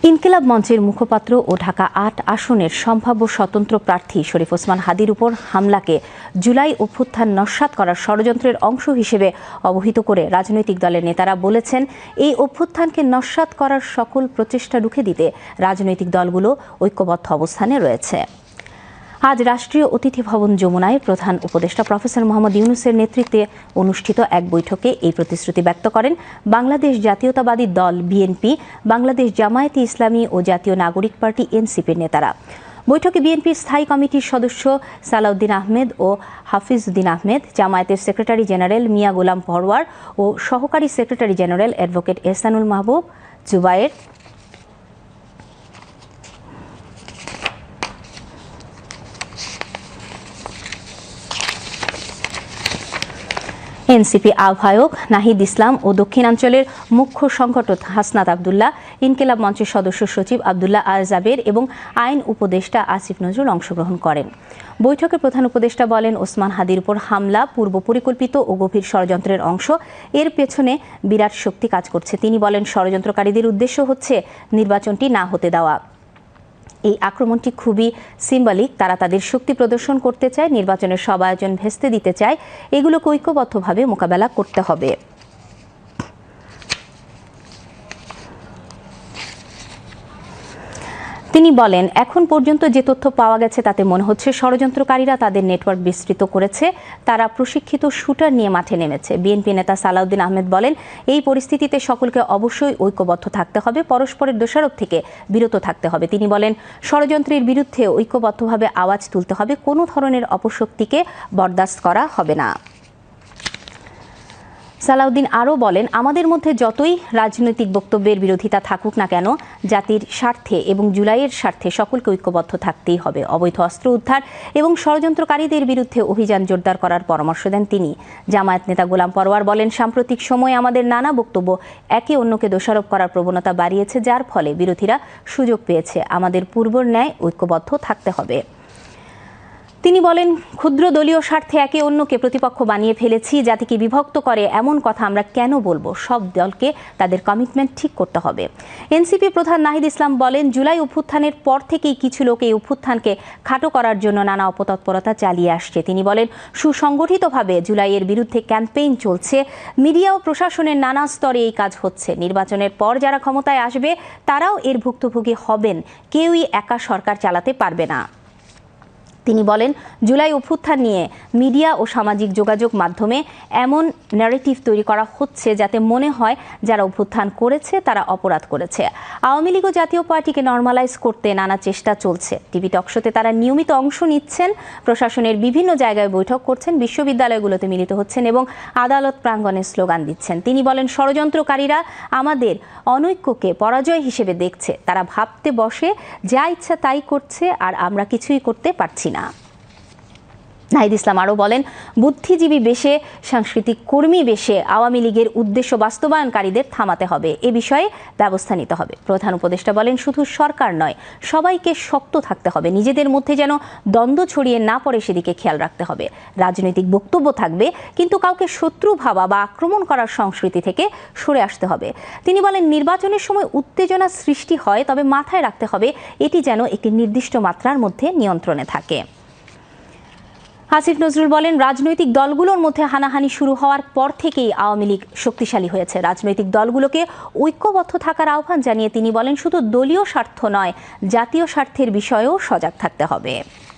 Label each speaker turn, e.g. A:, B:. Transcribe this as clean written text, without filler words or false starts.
A: ইনকিলাব মঞ্চের মুখপাত্র ও ঢাকা ৮ আসনের সম্ভাব্য স্বতন্ত্র প্রার্থী শরীফ ওসমান হাদীর উপর হামলাকে জুলাই অভ্যুত্থান নস্যাৎ করার ষড়যন্ত্রের অংশ হিসেবে অবহিত করে রাজনৈতিক দলের নেতারা বলেছেন, এই অভ্যুত্থানকে নস্যাৎ করার সকল প্রচেষ্টা রুখে দিতে রাজনৈতিক দলগুলো ঐক্যবদ্ধ অবস্থানে রয়েছে। আজ রাষ্ট্রীয় অতিথি ভবন যমুনায় প্রধান উপদেষ্টা প্রফেসর মোহাম্মদ ইউনূসের নেতৃত্বে অনুষ্ঠিত এক বৈঠকে এই প্রতিশ্রুতি ব্যক্ত করেন বাংলাদেশ জাতীয়তাবাদী দল বিএনপি, বাংলাদেশ জামায়াতে ইসলামী ও জাতীয় নাগরিক পার্টি এনসিপির নেতারা। বৈঠকে বিএনপির স্থায়ী কমিটির সদস্য সালাউদ্দিন আহমেদ ও হাফিজউদ্দিন আহমেদ, জামায়াতের সেক্রেটারি জেনারেল মিয়া গোলাম পরওয়ার ও সহকারী সেক্রেটারি জেনারেল অ্যাডভোকেট এহসানুল মাহবুব জুবায়ের, এনসিপি আহ্বায়ক নাহিদ ইসলাম ও দক্ষিণাঞ্চলের মুখ্য সংগঠক হাসনাত আবদুল্লাহ, ইনকিলাব মঞ্চের সদস্য সচিব আবদুল্লাহ আল জাবের এবং আইন উপদেষ্টা আসিফ নজরুল অংশগ্রহণ করেন। বৈঠকে প্রধান উপদেষ্টা বলেন, ওসমান হাদীর উপর হামলা পূর্ব পরিকল্পিত ও গভীর ষড়যন্ত্রের অংশ। এর পেছনে বিরাট শক্তি কাজ করছে। তিনি বলেন, ষড়যন্ত্রকারীদের উদ্দেশ্য হচ্ছে নির্বাচনটি না হতে দেওয়া। এই আক্রমণটি খুবই সিম্বলিক। তারা তাদের শক্তি প্রদর্শন করতে চায়, নির্বাচনের সব আয়োজন ভেস্তে দিতে চায়। এগুলোকে ঐক্যবদ্ধভাবে মোকাবেলা করতে হবে। তিনি বলেন, এখন পর্যন্ত যে তথ্য পাওয়া গেছে তাতে মনে হচ্ছে ষড়যন্ত্রকারীরা তাদের নেটওয়ার্ক বিস্তৃত করেছে। তারা প্রশিক্ষিত শুটার নিয়ে মাঠে নেমেছে। বিএনপি নেতা সালাউদ্দিন আহমেদ বলেন, এই পরিস্থিতিতে সকলকে অবশ্যই ঐক্যবদ্ধ থাকতে হবে, পরস্পরের দোষারোপ থেকে বিরত থাকতে হবে। তিনি বলেন, ষড়যন্ত্রের বিরুদ্ধে ঐক্যবদ্ধভাবে আওয়াজ তুলতে হবে। কোনো ধরনের অপশক্তিকে বরদাস্ত করা হবে না। সালাউদ্দিন আরও বলেন, আমাদের মধ্যে যতই রাজনৈতিক বক্তব্যের বিরোধিতা থাকুক না কেন, জাতির স্বার্থে এবং জুলাইয়ের স্বার্থে সকলকে ঐক্যবদ্ধ থাকতেই হবে। অবৈধ অস্ত্র উদ্ধার এবং ষড়যন্ত্রকারীদের বিরুদ্ধে অভিযান জোরদার করার পরামর্শ দেন তিনি। জামায়াত নেতা গোলাম পরওয়ার বলেন, সাম্প্রতিক সময়ে আমাদের নানা বক্তব্য একে অন্যকে দোষারোপ করার প্রবণতা বাড়িয়েছে, যার ফলে বিরোধীরা সুযোগ পেয়েছে। আমাদের পূর্বর ন্যায় ঐক্যবদ্ধ থাকতে হবে। তিনি বলেন, ক্ষুদ্র দলীয় স্বার্থে একে অন্যকে প্রতিপক্ষ বানিয়ে ফেলেছি। জাতিকে বিভক্ত করে এমন কথা আমরা কেন বলবো? সব দলকে তাদের কমিটমেন্ট ঠিক করতে হবে। এনসিপি প্রধান নাহিদ ইসলাম বলেন, জুলাই অভ্যুত্থানের পর থেকেই কিছু লোক এই অভ্যুত্থানকে খাটো করার জন্য নানা অপতৎপরতা চালিয়ে আসছে। তিনি বলেন, সুসংগঠিতভাবে জুলাইয়ের বিরুদ্ধে ক্যাম্পেইন চলছে। মিডিয়া ও প্রশাসনের নানা স্তরে এই কাজ হচ্ছে। নির্বাচনের পর যারা ক্ষমতায় আসবে তারাও এর ভুক্তভোগী হবেন। কেউই একা সরকার চালাতে পারবে না। তিনি বলেন, জুলাই অভ্যুত্থান নিয়ে মিডিয়া ও সামাজিক যোগাযোগ মাধ্যমে এমন ন্যারেটিভ তৈরি করা হচ্ছে যাতে মনে হয় যারা অভ্যুত্থান করেছে তারা অপরাধ করেছে। আওয়ামী লীগ ও জাতীয় পার্টিকে নর্মালাইজ করতে নানা চেষ্টা চলছে। টিভি টকশোতে তারা নিয়মিত অংশ নিচ্ছেন, প্রশাসনের বিভিন্ন জায়গায় বৈঠক করছেন, বিশ্ববিদ্যালয়গুলোতে মিলিত হচ্ছেন এবং আদালত প্রাঙ্গণে স্লোগান দিচ্ছেন। তিনি বলেন, ষড়যন্ত্রকারীরা আমাদের অনৈক্যকে পরাজয় হিসেবে দেখছে। তারা ভাবতে বসে যা ইচ্ছা তাই করছে, আর আমরা কিছুই করতে পারছি না। নাহিদ ইসলাম আরও বলেন, বুদ্ধিজীবী বেশে, সাংস্কৃতিক কর্মী বেশে আওয়ামী লীগের উদ্দেশ্য বাস্তবায়নকারীদের থামাতে হবে। এ বিষয়ে ব্যবস্থা নিতে হবে। প্রধান উপদেষ্টা বলেন, শুধু সরকার নয়, সবাইকে শক্ত থাকতে হবে। নিজেদের মধ্যে যেন দ্বন্দ্ব ছড়িয়ে না পড়ে সেদিকে খেয়াল রাখতে হবে। রাজনৈতিক বক্তব্য থাকবে, কিন্তু কাউকে শত্রু ভাবা বা আক্রমণ করার সংস্কৃতি থেকে সরে আসতে হবে। তিনি বলেন, নির্বাচনের সময় উত্তেজনা সৃষ্টি হয়, তবে মাথায় রাখতে হবে এটি যেন একটি নির্দিষ্ট মাত্রার মধ্যে নিয়ন্ত্রণে থাকে। আসিফ নজরুল বলেন, রাজনৈতিক দলগুলোর মধ্যে হানাহানি শুরু হওয়ার পর থেকেই আওয়ামী লীগ শক্তিশালী হয়েছে। রাজনৈতিক দলগুলোকে ঐক্যবদ্ধ থাকার আহ্বান জানিয়ে তিনি বলেন, শুধু দলীয় স্বার্থ নয়, জাতীয় স্বার্থের বিষয়েও সজাগ থাকতে হবে।